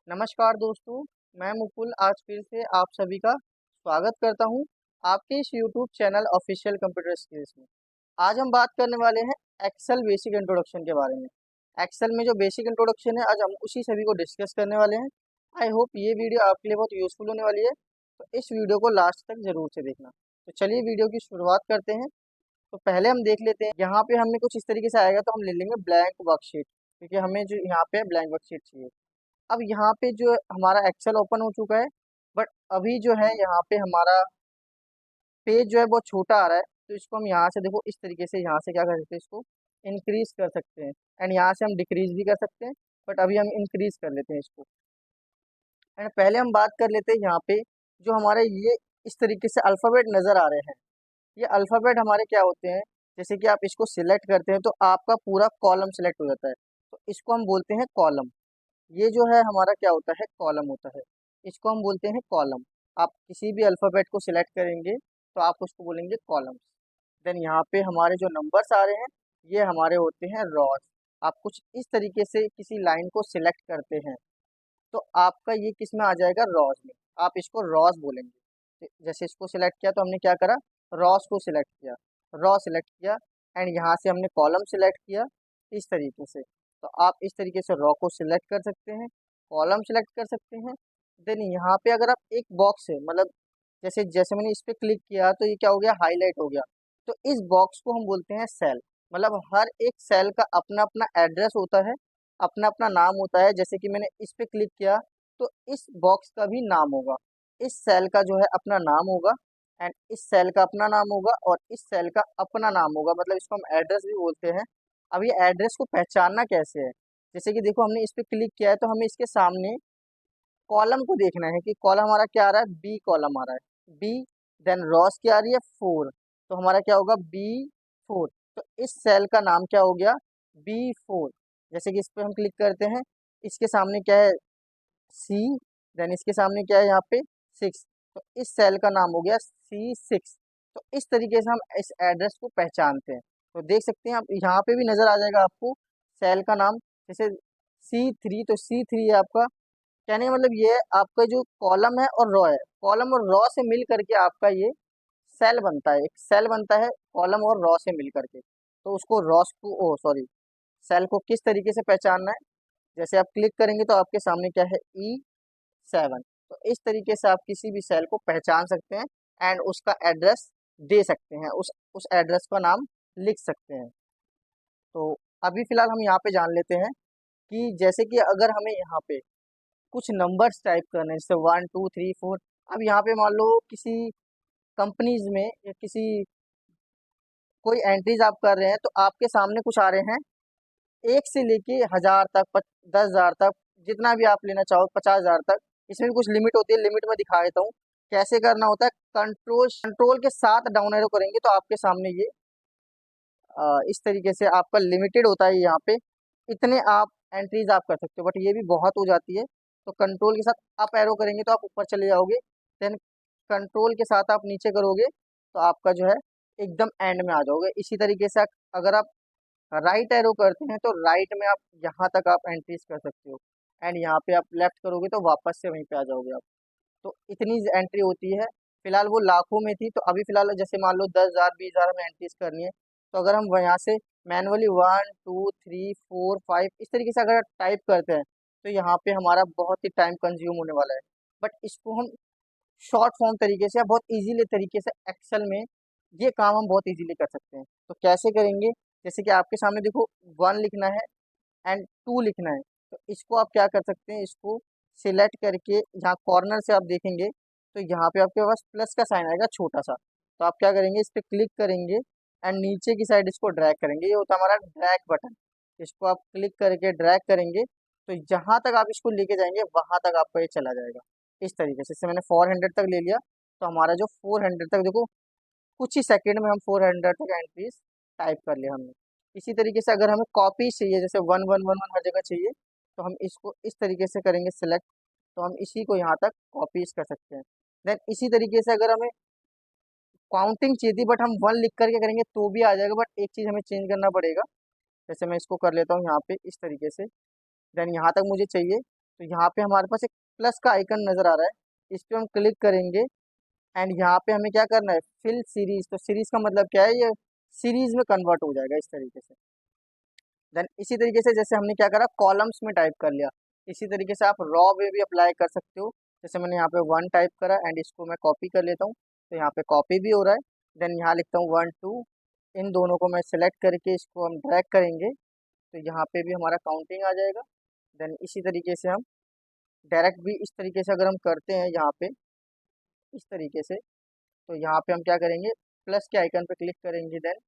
नमस्कार दोस्तों, मैं मुकुल आज फिर से आप सभी का स्वागत करता हूं आपके इस YouTube channel official computer skills में। आज हम बात करने वाले हैं एक्सेल बेसिक इंट्रोडक्शन के बारे में। एक्सेल में जो बेसिक इंट्रोडक्शन है आज हम उसी सभी को डिस्कस करने वाले हैं। आई होप ये वीडियो आपके लिए बहुत यूजफुल होने वाली है, तो इस वीडियो को लास्ट तक जरूर से देखना। तो चलिए वीडियो की शुरुआत करते हैं। तो पहले हम देख लेते हैं, यहाँ पे हमें कुछ इस तरीके से आएगा तो हम ले लेंगे ब्लैंक वर्कशीट, क्योंकि हमें जो यहाँ पे ब्लैंक वर्कशीट चाहिए। अब यहाँ पे जो हमारा एक्सेल ओपन हो चुका है, बट अभी जो है यहाँ पे हमारा पेज जो है बहुत छोटा आ रहा है। तो इसको हम यहाँ से देखो इस तरीके से यहाँ से क्या कर सकते हैं, इसको इंक्रीज कर सकते हैं एंड यहाँ से हम डिक्रीज भी कर सकते हैं, बट अभी हम इंक्रीज कर लेते हैं इसको। एंड पहले हम बात कर लेते हैं यहाँ पे जो हमारे ये इस तरीके से अल्फ़ाबेट नज़र आ रहे हैं। ये अल्फ़ाबेट हमारे क्या होते हैं, जैसे कि आप इसको सिलेक्ट करते हैं तो आपका पूरा कॉलम सिलेक्ट हो जाता है, तो इसको हम बोलते हैं कॉलम। ये जो है हमारा क्या होता है, कॉलम होता है। इसको हम बोलते हैं कॉलम। आप किसी भी अल्फ़ाबेट को सिलेक्ट करेंगे तो आप उसको बोलेंगे कॉलम्स। देन यहाँ पे हमारे जो नंबर्स आ रहे हैं ये हमारे होते हैं रॉज। आप कुछ इस तरीके से किसी लाइन को सिलेक्ट करते हैं तो आपका ये किस में आ जाएगा, रॉज में। आप इसको रॉज बोलेंगे। जैसे इसको सिलेक्ट किया तो हमने क्या करा, रॉज को सिलेक्ट किया, रॉ सिलेक्ट किया एंड यहाँ से हमने कॉलम सिलेक्ट किया इस तरीके से। तो आप इस तरीके से रॉ को सिलेक्ट कर सकते हैं, कॉलम सिलेक्ट कर सकते हैं। देन यहाँ पे अगर आप एक बॉक्स है, मतलब जैसे जैसे मैंने इस पे क्लिक किया तो ये क्या हो गया, हाईलाइट हो गया। तो इस बॉक्स को हम बोलते हैं सेल। मतलब हर एक सेल का अपना अपना एड्रेस होता है, अपना अपना नाम होता है। जैसे कि मैंने इस पे क्लिक किया तो इस बॉक्स का भी नाम होगा, इस सेल का जो है अपना नाम होगा एंड इस सेल का अपना नाम होगा और इस सेल का अपना नाम होगा। मतलब इसको हम एड्रेस भी बोलते हैं। अब ये एड्रेस को पहचानना कैसे है, जैसे कि देखो हमने इस पे क्लिक किया है तो हमें इसके सामने कॉलम को देखना है कि कॉलम हमारा क्या आ रहा है, बी कॉलम आ रहा है, बी। देन रॉस क्या आ रही है, 4। तो हमारा क्या होगा, B4। तो इस सेल का नाम क्या हो गया, B4। जैसे कि इस पे हम क्लिक करते हैं, इसके सामने क्या है, C। देन इसके सामने क्या है यहाँ पे, 6। तो इस सेल का नाम हो गया C6। तो इस तरीके से हम इस एड्रेस को पहचानते हैं। तो देख सकते हैं आप यहाँ पे भी नजर आ जाएगा आपको सेल का नाम, जैसे C3। तो C3 है आपका, कहने का मतलब ये है आपका जो कॉलम है और रॉ है, कॉलम और रॉ से मिल करके आपका ये सेल बनता है, एक सेल बनता है कॉलम और रॉ से मिल करके। तो उसको रॉस को, ओ सॉरी, सेल को किस तरीके से पहचानना है, जैसे आप क्लिक करेंगे तो आपके सामने क्या है, E7। तो इस तरीके से आप किसी भी सेल को पहचान सकते हैं एंड उसका एड्रेस दे सकते हैं, उस एड्रेस का नाम लिख सकते हैं। तो अभी फिलहाल हम यहाँ पे जान लेते हैं कि जैसे कि अगर हमें यहाँ पे कुछ नंबर्स टाइप करने हैं, जैसे 1 2 3 4। अब यहाँ पे मान लो किसी कंपनीज में या किसी कोई एंट्रीज आप कर रहे हैं तो आपके सामने कुछ आ रहे हैं, एक से लेके 1000 तक, 10,000 तक, जितना भी आप लेना चाहो, 50,000 तक। इसमें भी कुछ लिमिट होती है, लिमिट में दिखा देता हूँ कैसे करना होता है। कंट्रोल कंट्रोल के साथ डाउन एरो करेंगे तो आपके सामने ये इस तरीके से आपका लिमिटेड होता है यहाँ पे, इतने आप एंट्रीज आप कर सकते हो, बट ये भी बहुत हो जाती है। तो कंट्रोल के साथ अप एरो करेंगे तो आप ऊपर चले जाओगे। देन कंट्रोल के साथ आप नीचे करोगे तो आपका जो है एकदम एंड में आ जाओगे। इसी तरीके से अगर आप राइट एरो करते हैं तो राइट में आप यहाँ तक आप एंट्रीज कर सकते हो एंड यहाँ पे आप लेफ्ट करोगे तो वापस से वहीं पे आ जाओगे आप। तो इतनी एंट्री होती है। फिलहाल वो लाखों में थी, तो अभी फिलहाल जैसे मान लो 10,000 20,000 हमें एंट्रीज करनी है। तो अगर हम यहाँ से मैनुअली 1 2 3 4 5 इस तरीके से अगर टाइप करते हैं तो यहाँ पे हमारा बहुत ही टाइम कंज्यूम होने वाला है। बट इसको हम शॉर्ट फॉर्म तरीके से या बहुत इजीली तरीके से एक्सेल में ये काम हम बहुत इजीली कर सकते हैं। तो कैसे करेंगे, जैसे कि आपके सामने देखो 1 लिखना है एंड 2 लिखना है। तो इसको आप क्या कर सकते हैं, इसको सिलेक्ट करके यहाँ कॉर्नर से आप देखेंगे तो यहाँ पे आपके पास प्लस का साइन आएगा छोटा सा। तो आप क्या करेंगे, इस पर क्लिक करेंगे एंड नीचे की साइड इसको ड्रैग करेंगे। ये होता है हमारा ड्रैग बटन। इसको आप क्लिक करके ड्रैग करेंगे तो जहाँ तक आप इसको लेके जाएंगे वहां तक आपका ये चला जाएगा इस तरीके से। जैसे मैंने 400 तक ले लिया तो हमारा जो 400 तक देखो, कुछ ही सेकंड में हम 400 तक एंट्रीज टाइप कर लिया हमने। इसी तरीके से अगर हमें कॉपी चाहिए, जैसे 1111 हर जगह चाहिए, तो हम इसको इस तरीके से करेंगे सिलेक्ट, तो हम इसी को यहाँ तक कॉपीज कर सकते हैं। देन इसी तरीके से अगर हमें काउंटिंग चाहिए थी बट हम 1 लिख करके करेंगे तो भी आ जाएगा, बट एक चीज़ हमें चेंज करना पड़ेगा। जैसे मैं इसको कर लेता हूँ यहाँ पे इस तरीके से। देन यहाँ तक मुझे चाहिए तो यहाँ पे हमारे पास एक प्लस का आइकन नज़र आ रहा है, इस पर हम क्लिक करेंगे एंड यहाँ पे हमें क्या करना है, फिल सीरीज। तो सीरीज का मतलब क्या है, ये सीरीज में कन्वर्ट हो जाएगा इस तरीके से। देन इसी तरीके से जैसे हमने क्या करा, कॉलम्स में टाइप कर लिया, इसी तरीके से आप रॉ वे भी अप्लाई कर सकते हो। जैसे मैंने यहाँ पे 1 टाइप करा एंड इसको मैं कॉपी कर लेता हूँ, तो यहाँ पे कॉपी भी हो रहा है। देन यहाँ लिखता हूँ 1 2, इन दोनों को मैं सिलेक्ट करके इसको हम ड्रैग करेंगे, तो यहाँ पे भी हमारा काउंटिंग आ जाएगा। देन इसी तरीके से हम डायरेक्ट भी इस तरीके से अगर हम करते हैं यहाँ पे इस तरीके से, तो यहाँ पे हम क्या करेंगे, प्लस के आइकन पे क्लिक करेंगे, देन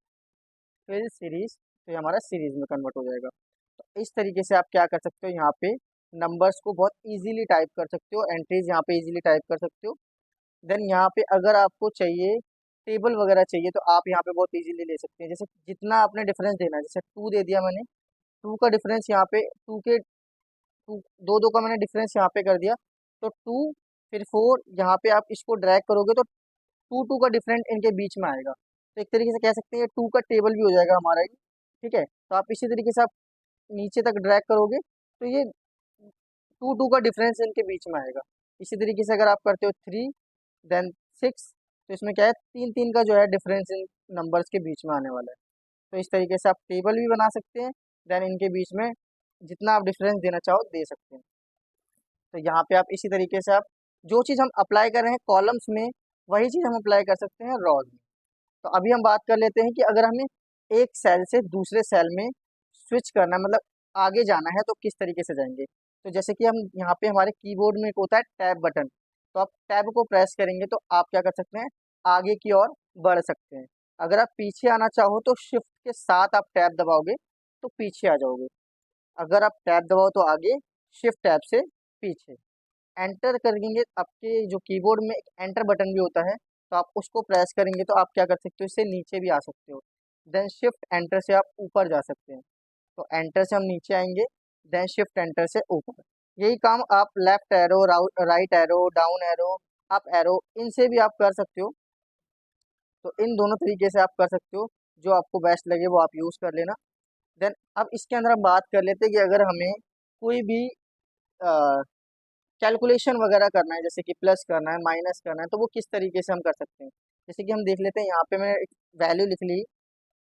फिर सीरीज, तो ये हमारा सीरीज में कन्वर्ट हो जाएगा। तो इस तरीके से आप क्या कर सकते हो, यहाँ पे नंबर्स को बहुत इजीली टाइप कर सकते हो, एंट्रीज यहाँ पे इजीली टाइप कर सकते हो। देन यहाँ पे अगर आपको चाहिए टेबल वगैरह चाहिए, तो आप यहाँ पे बहुत इजीली ले सकते हैं। जैसे जितना आपने डिफरेंस देना है, जैसे 2 दे दिया मैंने, 2 का डिफरेंस यहाँ पे 2 के 2 दो दो का मैंने डिफरेंस यहाँ पे कर दिया, तो 2 फिर 4, यहाँ पे आप इसको ड्रैग करोगे तो 2 का डिफरेंट इनके बीच में आएगा। तो एक तरीके से कह सकते हैं 2 का टेबल भी हो जाएगा हमारा ये। ठीक है, तो आप इसी तरीके से आप नीचे तक ड्रैग करोगे तो ये 2 का डिफरेंस इनके बीच में आएगा। इसी तरीके से अगर आप करते हो 3 देन 6, तो इसमें क्या है, 3 का जो है डिफरेंस इन नंबर्स के बीच में आने वाला है। तो इस तरीके से आप टेबल भी बना सकते हैं, देन इनके बीच में जितना आप डिफरेंस देना चाहो दे सकते हैं। तो यहाँ पे आप इसी तरीके से आप जो चीज़ हम अप्लाई कर रहे हैं कॉलम्स में, वही चीज़ हम अप्लाई कर सकते हैं रॉज में। तो अभी हम बात कर लेते हैं कि अगर हमें एक सेल से दूसरे सेल में स्विच करना है, मतलब आगे जाना है, तो किस तरीके से जाएंगे। तो जैसे कि हम यहाँ पे हमारे कीबोर्ड में एक होता है टैब बटन, तो आप टैब को प्रेस करेंगे तो आप क्या कर सकते हैं, आगे की ओर बढ़ सकते हैं। अगर आप पीछे आना चाहो तो शिफ्ट के साथ आप टैब दबाओगे तो पीछे आ जाओगे। अगर आप टैब दबाओ तो आगे, शिफ्ट टैब से पीछे। एंटर करेंगे, आपके जो कीबोर्ड में एक एंटर बटन भी होता है, तो आप उसको प्रेस करेंगे तो आप क्या कर सकते हो, इससे नीचे भी आ सकते हो। देन शिफ्ट एंटर से आप ऊपर जा सकते हैं। तो एंटर से हम नीचे आएंगे, देन शिफ्ट एंटर से ऊपर। यही काम आप left arrow, right arrow, down arrow, up arrow, इनसे भी आप कर सकते हो। तो इन दोनों तरीके से आप कर सकते हो, जो आपको बेस्ट लगे वो आप यूज़ कर लेना। देन अब इसके अंदर हम बात कर लेते हैं कि अगर हमें कोई भी कैलकुलेशन वगैरह करना है, जैसे कि प्लस करना है, माइनस करना है, तो वो किस तरीके से हम कर सकते हैं। जैसे कि हम देख लेते हैं, यहाँ पे मैंने एक वैल्यू लिख ली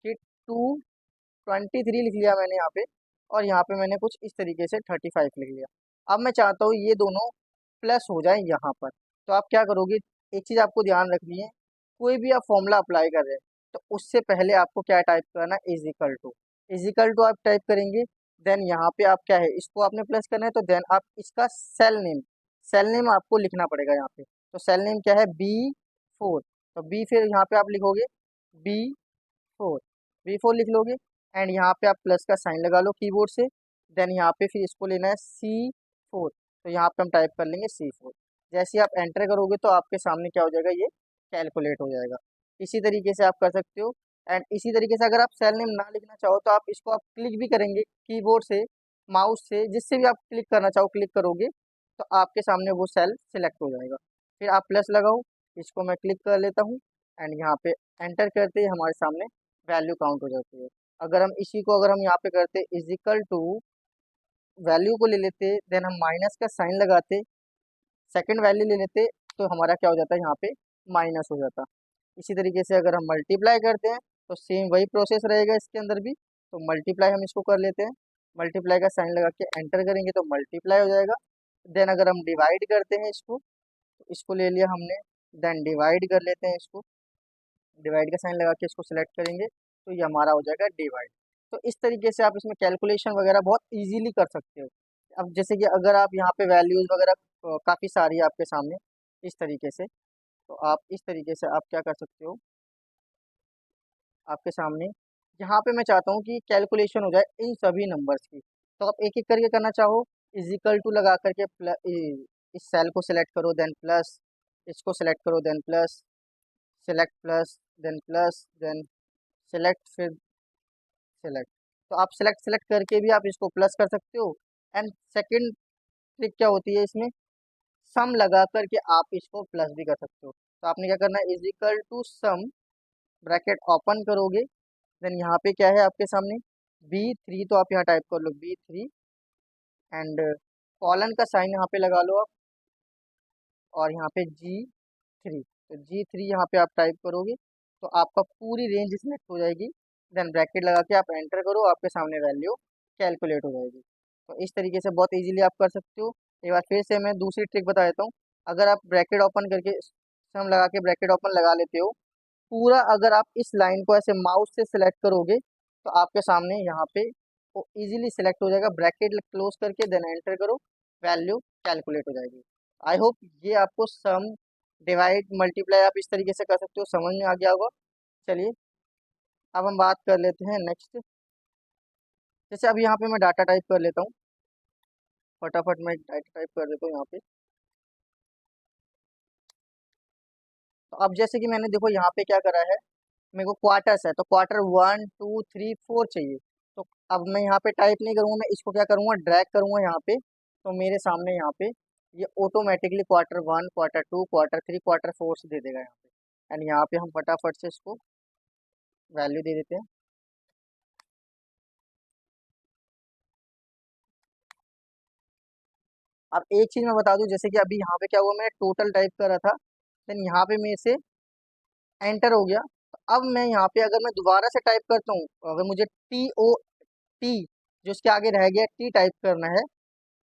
कि 223 लिख लिया मैंने यहाँ पे, और यहाँ पे मैंने कुछ इस तरीके से 35 लिख लिया। अब मैं चाहता हूँ ये दोनों प्लस हो जाए यहाँ पर, तो आप क्या करोगे, एक चीज़ आपको ध्यान रखनी है, कोई भी आप फॉर्मूला अप्लाई कर रहे हैं तो उससे पहले आपको क्या टाइप करना है, इज इक्वल टू आप टाइप करेंगे। देन यहाँ पे आप क्या है, इसको आपने प्लस करना है, तो देन आप इसका सेल नेम आपको लिखना पड़ेगा यहाँ पे। तो सेल नेम क्या है, B4, तो बी फिर यहाँ पे आप लिखोगे B4, B4 लिख लोगे एंड यहाँ पे आप प्लस का साइन लगा लो कीबोर्ड से। देन यहाँ पे फिर इसको लेना है C4, तो यहाँ पे हम टाइप कर लेंगे C4। जैसे ही आप एंटर करोगे तो आपके सामने क्या हो जाएगा, ये कैलकुलेट हो जाएगा। इसी तरीके से आप कर सकते हो। एंड इसी तरीके से अगर आप सेल नेम ना लिखना चाहो तो आप इसको आप क्लिक भी करेंगे कीबोर्ड से, माउस से, जिससे भी आप क्लिक करना चाहो क्लिक करोगे तो आपके सामने वो सेल सिलेक्ट हो जाएगा। फिर आप प्लस लगाओ, इसको मैं क्लिक कर लेता हूँ एंड यहाँ पे एंटर करते ही हमारे सामने वैल्यू काउंट हो जाती है। अगर हम इसी को अगर हम यहाँ पे करते इज इक्वल टू, वैल्यू को ले लेते, देन हम माइनस का साइन लगाते, सेकंड वैल्यू ले लेते, तो हमारा क्या हो जाता है, यहाँ पे माइनस हो जाता। इसी तरीके से अगर हम मल्टीप्लाई करते हैं तो सेम वही प्रोसेस रहेगा इसके अंदर भी। तो मल्टीप्लाई हम इसको कर लेते हैं, मल्टीप्लाई का साइन लगा के एंटर करेंगे तो मल्टीप्लाई हो जाएगा। देन अगर हम डिवाइड करते हैं इसको, तो इसको ले लिया हमने, देन डिवाइड कर लेते हैं इसको, डिवाइड का साइन लगा के इसको सिलेक्ट करेंगे तो ये हमारा हो जाएगा डिवाइड। तो इस तरीके से आप इसमें कैलकुलेशन वगैरह बहुत इजीली कर सकते हो। अब जैसे कि अगर आप यहाँ पे वैल्यूज़ वगैरह काफ़ी सारी है आपके सामने इस तरीके से, तो आप इस तरीके से आप क्या कर सकते हो, आपके सामने यहाँ पे मैं चाहता हूँ कि कैलकुलेशन हो जाए इन सभी नंबर्स की, तो आप एक एक करके करना चाहो, इज इक्वल टू लगा करके इस सेल को सिलेक्ट करो देन प्लस, इसको सिलेक्ट करो then plus, select plus then select, फिर सिलेक्ट। तो आप सिलेक्ट सिलेक्ट करके भी आप इसको प्लस कर सकते हो। एंड सेकंड ट्रिक क्या होती है इसमें, सम लगा करके आप इसको प्लस भी कर सकते हो। तो आपने क्या करना है, is equal to sum, bracket open करोगे, देन यहाँ पे क्या है आपके सामने B3, तो आप यहाँ टाइप कर लो B3 एंड कॉलन का साइन यहाँ पे लगा लो आप, और यहाँ पे G3, तो G3 यहाँ पे आप टाइप करोगे तो आपका पूरी रेंज सिलेक्ट हो जाएगी। देन ब्रैकेट लगा के आप एंटर करो, आपके सामने वैल्यू कैलकुलेट हो जाएगी। तो इस तरीके से बहुत इजीली आप कर सकते हो। एक बार फिर से मैं दूसरी ट्रिक बता देता हूँ। अगर आप ब्रैकेट ओपन करके सम लगा के ब्रैकेट ओपन लगा लेते हो पूरा, अगर आप इस लाइन को ऐसे माउस से सिलेक्ट करोगे तो आपके सामने यहाँ पे वो इजीली सिलेक्ट हो जाएगा। ब्रैकेट क्लोज करके देन एंटर करो, वैल्यू कैलकुलेट हो जाएगी। आई होप ये आपको सम डिवाइड मल्टीप्लाई आप इस तरीके से कर सकते हो, समझ में आ गया होगा। चलिए अब हम बात कर लेते हैं नेक्स्ट। जैसे अभी यहाँ पे मैं डाटा टाइप कर लेता हूँ, फटाफट मैं डाटा टाइप कर देता हूँ यहाँ पे। तो अब जैसे कि मैंने देखो यहाँ पे क्या करा है, मेरे को क्वार्टर्स है तो क्वार्टर 1 2 3 4 चाहिए। तो अब मैं यहाँ पे टाइप नहीं करूँगा, मैं इसको क्या करूँगा, ड्रैग करूँगा यहाँ पे। तो मेरे सामने यहाँ पे ये automatically quarter 1 quarter 2 quarter 3 quarter 4 से दे देगा यहाँ पे। एंड यहाँ पे हम फटाफट से इसको वैल्यू दे देते हैं। अब एक चीज़ मैं बता दूं, जैसे कि अभी यहाँ पे क्या हुआ, मैंने टोटल टाइप करा था, देन यहाँ पे मेरे से एंटर हो गया। तो अब मैं यहाँ पे अगर मैं दोबारा से टाइप करता हूँ, अगर मुझे T जो इसके आगे रह गया T टाइप करना है,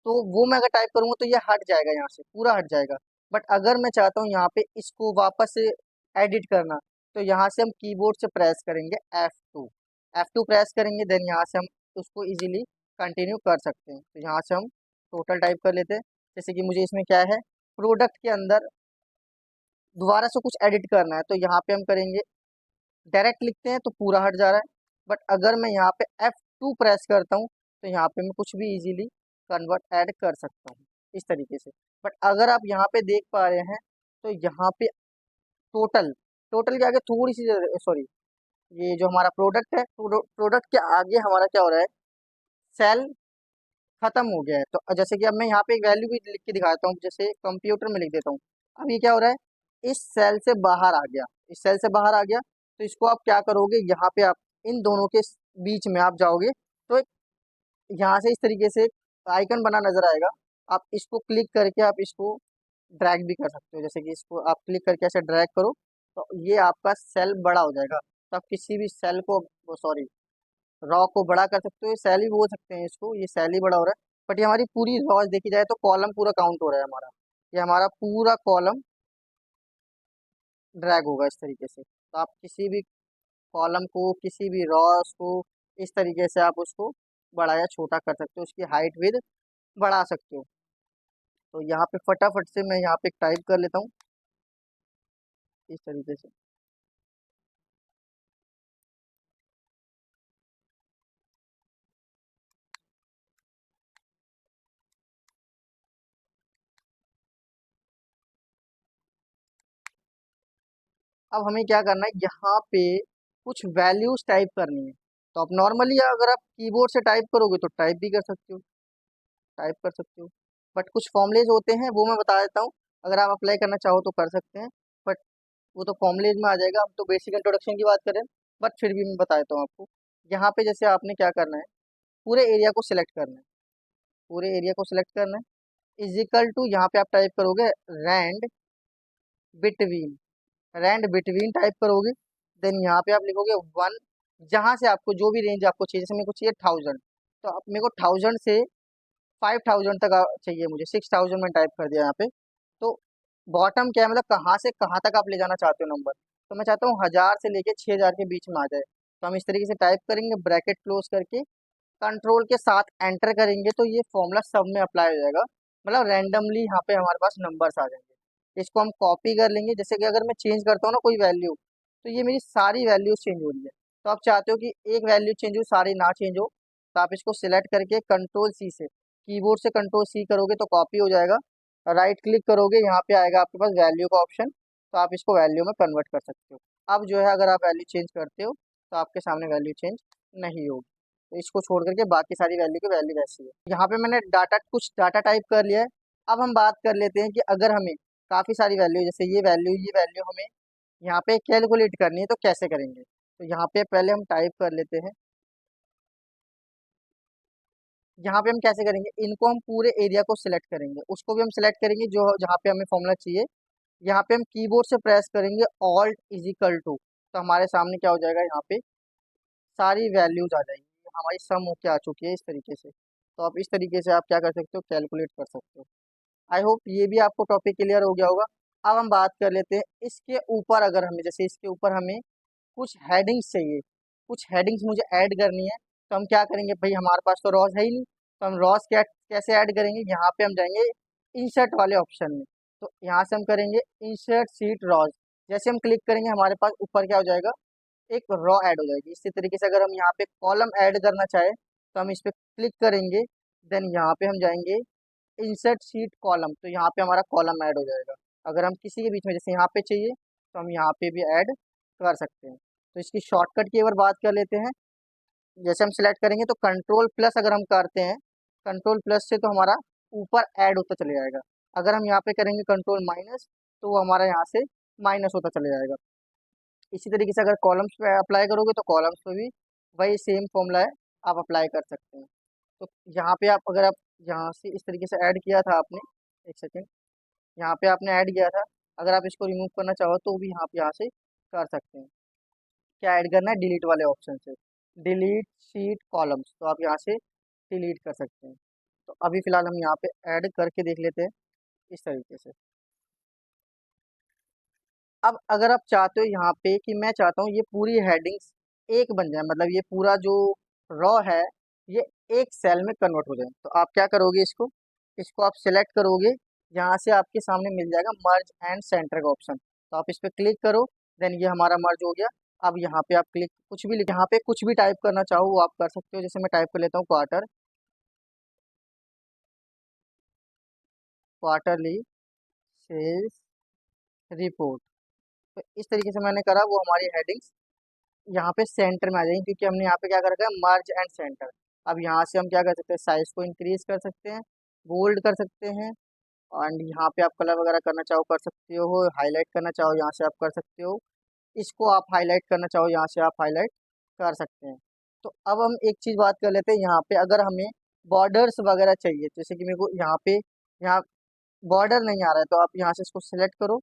तो वो मैं अगर टाइप करूँगा तो ये हट जाएगा, यहाँ से पूरा हट जाएगा। बट अगर मैं चाहता हूँ यहाँ पे इसको वापस से एडिट करना, तो यहाँ से हम कीबोर्ड से प्रेस करेंगे F2 प्रेस करेंगे, देन यहाँ से हम उसको इजीली कंटिन्यू कर सकते हैं। तो यहाँ से हम टोटल टाइप कर लेते हैं। जैसे कि मुझे इसमें क्या है, प्रोडक्ट के अंदर दोबारा से कुछ एडिट करना है, तो यहाँ पे हम करेंगे, डायरेक्ट लिखते हैं तो पूरा हट जा रहा है। बट अगर मैं यहाँ पे F2 प्रेस करता हूँ तो यहाँ पे मैं कुछ भी इजीली कन्वर्ट ऐड कर सकता हूँ इस तरीके से। बट अगर आप यहाँ पे देख पा रहे हैं तो यहाँ पे टोटल टोटल के आगे थोड़ी सी, सॉरी, ये जो हमारा प्रोडक्ट है, प्रोडक्ट के आगे हमारा क्या हो रहा है, सेल खत्म हो गया है। तो जैसे कि अब मैं यहाँ पे एक वैल्यू भी लिख के दिखाता हूँ, जैसे कंप्यूटर में लिख देता हूँ। अब ये क्या हो रहा है, इस सेल से बाहर आ गया, इस सेल से बाहर आ गया। तो इसको आप क्या करोगे, यहाँ पे आप इन दोनों के बीच में आप जाओगे तो यहाँ से इस तरीके से आइकन बना नजर आएगा। आप इसको क्लिक करके आप इसको ड्रैग भी कर सकते हो। जैसे कि इसको आप क्लिक करके ऐसे ड्रैग करो तो ये आपका सेल बड़ा हो जाएगा। तो आप किसी भी सेल को, सॉरी, रॉ को बड़ा कर सकते हो, ये सेल ही बोल सकते हैं इसको, ये सेल ही बड़ा हो रहा है। बट ये हमारी पूरी रॉ देखी जाए तो कॉलम पूरा काउंट हो रहा है हमारा, ये हमारा पूरा कॉलम ड्रैग होगा इस तरीके से। तो आप किसी भी कॉलम को, किसी भी रॉस को इस तरीके से आप उसको बड़ा या छोटा कर सकते हो, उसकी हाइट विद बढ़ा सकते हो। तो यहाँ पे फटाफट से मैं यहाँ पे टाइप कर लेता हूँ इस तरीके से। अब हमें क्या करना है, यहाँ पे कुछ वैल्यूज टाइप करनी है। तो आप नॉर्मली अगर आप कीबोर्ड से टाइप करोगे तो टाइप भी कर सकते हो, टाइप कर सकते हो। बट कुछ फॉर्मुलेज होते हैं वो मैं बता देता हूँ, अगर आप अप्लाई करना चाहो तो कर सकते हैं। बट वो तो फॉर्मुलेज में आ जाएगा, हम तो बेसिक इंट्रोडक्शन की बात करें। बट फिर भी मैं बता देता हूँ आपको। यहाँ पे जैसे आपने क्या करना है, पूरे एरिया को सिलेक्ट करना है, पूरे एरिया को सिलेक्ट करना है, इजिकल टू यहाँ पे आप टाइप करोगे rand between, rand between type करोगे। देन यहाँ पे आप लिखोगे 1, जहाँ से आपको जो भी रेंज आपको चाहिए, जैसे मेरे को चाहिए 1000, तो आप मेरे को 1000 से 5000 तक चाहिए, मुझे 6000 में टाइप कर दिया यहाँ पे। तो बॉटम क्या है, मतलब कहाँ से कहाँ तक आप ले जाना चाहते हो नंबर, तो मैं चाहता हूँ 1000 से लेके 6000 के बीच में आ जाए। तो हम इस तरीके से टाइप करेंगे, ब्रैकेट क्लोज करके कंट्रोल के साथ एंटर करेंगे तो ये फॉर्मूला सब में अप्लाई हो जाएगा। मतलब रैंडमली यहाँ पे हमारे पास नंबर्स आ जाएंगे। इसको हम कॉपी कर लेंगे, जैसे कि अगर मैं चेंज करता हूँ ना कोई वैल्यू, तो ये मेरी सारी वैल्यूज चेंज हो रही है। तो आप चाहते हो कि एक वैल्यू चेंज हो, सारी ना चेंज हो, तो आप इसको सिलेक्ट करके कंट्रोल सी से, कीबोर्ड से कंट्रोल सी करोगे तो कॉपी हो जाएगा। राइट क्लिक करोगे, यहाँ पे आएगा आपके पास वैल्यू का ऑप्शन, तो आप इसको वैल्यू में कन्वर्ट कर सकते हो। अब जो है, अगर आप वैल्यू चेंज करते हो तो आपके सामने वैल्यू चेंज नहीं होगी। तो इसको छोड़ करके बाकी सारी वैल्यू की वैल्यू वैसी है। यहाँ पे मैंने कुछ डाटा टाइप कर लिया है। अब हम बात कर लेते हैं कि अगर हमें काफ़ी सारी वैल्यू, जैसे ये वैल्यू हमें यहाँ पे कैलकुलेट करनी है तो कैसे करेंगे। तो यहाँ पे पहले हम टाइप कर लेते हैं, यहाँ पे हम कैसे करेंगे, इनको हम पूरे एरिया को सिलेक्ट करेंगे, उसको भी हम सिलेक्ट करेंगे जो जहाँ पे हमें फॉर्मूला चाहिए। यहाँ पे हम कीबोर्ड से प्रेस करेंगे ऑल्ट इज इक्वल टू, तो हमारे सामने क्या हो जाएगा, यहाँ पे सारी वैल्यूज आ जाएंगी, हमारी सम होके आ चुकी है इस तरीके से। तो आप इस तरीके से आप क्या कर सकते हो, कैलकुलेट कर सकते हो। आई होप ये भी आपको टॉपिक क्लियर हो गया होगा। अब हम बात कर लेते हैं इसके ऊपर, अगर हमें जैसे इसके ऊपर हमें कुछ हेडिंग्स चाहिए, कुछ हेडिंग्स मुझे ऐड करनी है, तो हम क्या करेंगे भाई, हमारे पास तो रॉस है ही नहीं, तो हम रॉस क्या कैसे ऐड करेंगे, यहाँ पे हम जाएंगे इंसर्ट वाले ऑप्शन में। तो यहाँ से हम करेंगे इंसर्ट सीट रॉस, जैसे हम क्लिक करेंगे हमारे पास ऊपर क्या हो जाएगा, एक रॉ ऐड हो जाएगी। इसी तरीके से अगर हम यहाँ पे कॉलम ऐड करना चाहें तो हम इस पे क्लिक करेंगे, देन यहाँ पे हम जाएंगे इंसर्ट शीट कॉलम, तो यहाँ पे हमारा कॉलम ऐड हो जाएगा। अगर हम किसी के बीच में जैसे यहाँ पे चाहिए तो हम यहाँ पे भी ऐड कर सकते हैं। तो इसकी शॉर्टकट की अगर बात कर लेते हैं, जैसे हम सिलेक्ट करेंगे तो कंट्रोल प्लस अगर हम करते हैं, कंट्रोल प्लस से तो हमारा ऊपर ऐड होता चले जाएगा। अगर हम यहाँ पे करेंगे कंट्रोल माइनस, तो वो हमारा यहाँ से माइनस होता चले जाएगा। इसी तरीके से अगर कॉलम्स पे अप्लाई करोगे तो कॉलम्स पे भी वही सेम फॉर्मूला है, आप अप्लाई कर सकते हैं। तो यहाँ पे आप अगर आप यहाँ से इस तरीके से ऐड किया था आपने, एक सेकेंड, यहाँ पे आपने ऐड किया था, अगर आप इसको रिमूव करना चाहो तो भी आप यहाँ से कर सकते हैं। क्या ऐड करना है, डिलीट वाले ऑप्शन से, डिलीट शीट कॉलम्स, तो आप यहाँ से डिलीट कर सकते हैं। तो अभी फिलहाल हम यहाँ पे ऐड करके देख लेते हैं इस तरीके से। अब अगर आप चाहते हो यहाँ पे कि मैं चाहता हूँ ये पूरी हेडिंग्स एक बन जाए, मतलब ये पूरा जो रॉ है ये एक सेल में कन्वर्ट हो जाए, तो आप क्या करोगे, इसको इसको आप सिलेक्ट करोगे, यहाँ से आपके सामने मिल जाएगा मर्ज एंड सेंटर का ऑप्शन, तो आप इस पर क्लिक करो, देन ये हमारा मर्ज हो गया। अब यहाँ पे आप क्लिक कुछ भी यहाँ पे कुछ भी टाइप करना चाहो वो आप कर सकते हो, जैसे मैं टाइप कर लेता हूँ क्वार्टर, क्वार्टरली सेल्स रिपोर्ट। तो इस तरीके से मैंने करा, वो हमारी हेडिंग्स यहाँ पे सेंटर में आ जाएंगे, क्योंकि हमने यहाँ पे क्या कर रखा है, मर्ज एंड सेंटर। अब यहाँ से हम क्या कर सकते हैं, साइज को इंक्रीज कर सकते हैं, बोल्ड कर सकते हैं, एंड यहाँ पे आप कलर वगैरह करना चाहो कर सकते हो, हाईलाइट करना चाहो यहाँ से आप कर सकते हो, इसको आप हाईलाइट करना चाहो यहाँ से आप हाईलाइट कर सकते हैं। तो अब हम एक चीज़ बात कर लेते हैं, यहाँ पे अगर हमें बॉर्डर्स वगैरह चाहिए, जैसे कि मेरे को यहाँ पे यहाँ बॉर्डर नहीं आ रहा है, तो आप यहाँ से इसको सिलेक्ट करो,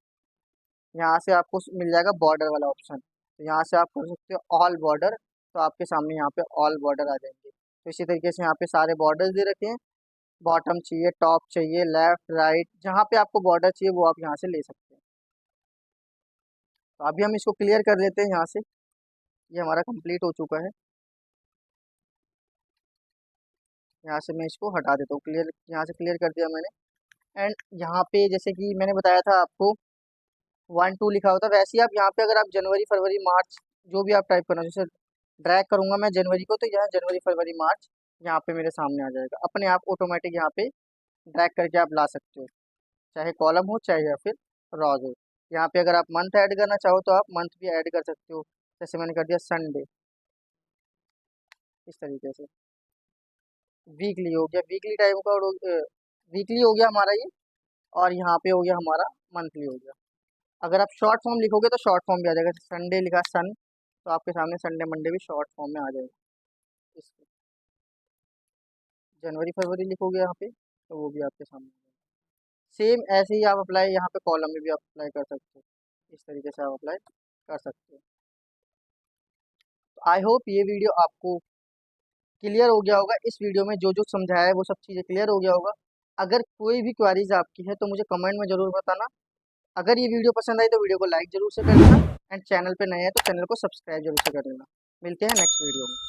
यहाँ से आपको मिल जाएगा बॉर्डर वाला ऑप्शन, तो यहाँ से आप कर सकते हो ऑल बॉर्डर, तो आपके सामने यहाँ पे ऑल बॉर्डर आ जाएंगे। तो इसी तरीके से यहाँ पे सारे बॉर्डर्स दे रखे हैं, बॉटम चाहिए, टॉप चाहिए, लेफ्ट राइट, जहाँ पे आपको बॉर्डर चाहिए वो आप यहाँ से ले सकते हैं। तो अभी हम इसको क्लियर कर लेते हैं यहाँ से, ये हमारा कंप्लीट हो चुका है। यहाँ से मैं इसको हटा देता हूँ, क्लियर, यहाँ से क्लियर कर दिया मैंने। एंड यहाँ पे जैसे कि मैंने बताया था आपको 1 2 लिखा होता है, वैसे ही आप यहाँ पे अगर आप जनवरी फरवरी मार्च जो भी आप टाइप करना, जैसे ड्रैग करूंगा मैं जनवरी को, तो यहाँ जनवरी फरवरी मार्च यहाँ पे मेरे सामने आ जाएगा, अपने आप ऑटोमेटिक यहाँ पे ड्रैग करके आप ला सकते हो, चाहे कॉलम हो चाहे या फिर रॉज हो। यहाँ पे अगर आप मंथ ऐड करना चाहो तो आप मंथ भी ऐड कर सकते हो, जैसे मैंने कर दिया संडे, इस तरीके से। वीकली हो गया, वीकली टाइप का, वीकली हो गया हमारा ये, और यहाँ पे हो गया हमारा मंथली हो गया। अगर आप शॉर्ट फॉर्म लिखोगे तो शॉर्ट फॉर्म भी आ जाएगा, संडे लिखा सन, तो आपके सामने संडे मंडे भी शॉर्ट फॉर्म में आ जाएगा। इस जनवरी फरवरी लिखोगे यहाँ पे तो वो भी आपके सामने आ जाएगा। सेम ऐसे ही आप अप्लाई यहाँ पे कॉलम में भी आप अप्लाई कर सकते हो, इस तरीके से आप अप्लाई कर सकते हो। तो आई होप ये वीडियो आपको क्लियर हो गया होगा, इस वीडियो में जो जो समझाया है वो सब चीज़ें क्लियर हो गया होगा। अगर कोई भी क्वारीज आपकी है तो मुझे कमेंट में ज़रूर बताना। अगर ये वीडियो पसंद आई तो वीडियो को लाइक जरूर से कर देना, एंड चैनल पे नए हैं तो चैनल को सब्सक्राइब जरूर से कर देना। मिलते हैं नेक्स्ट वीडियो में।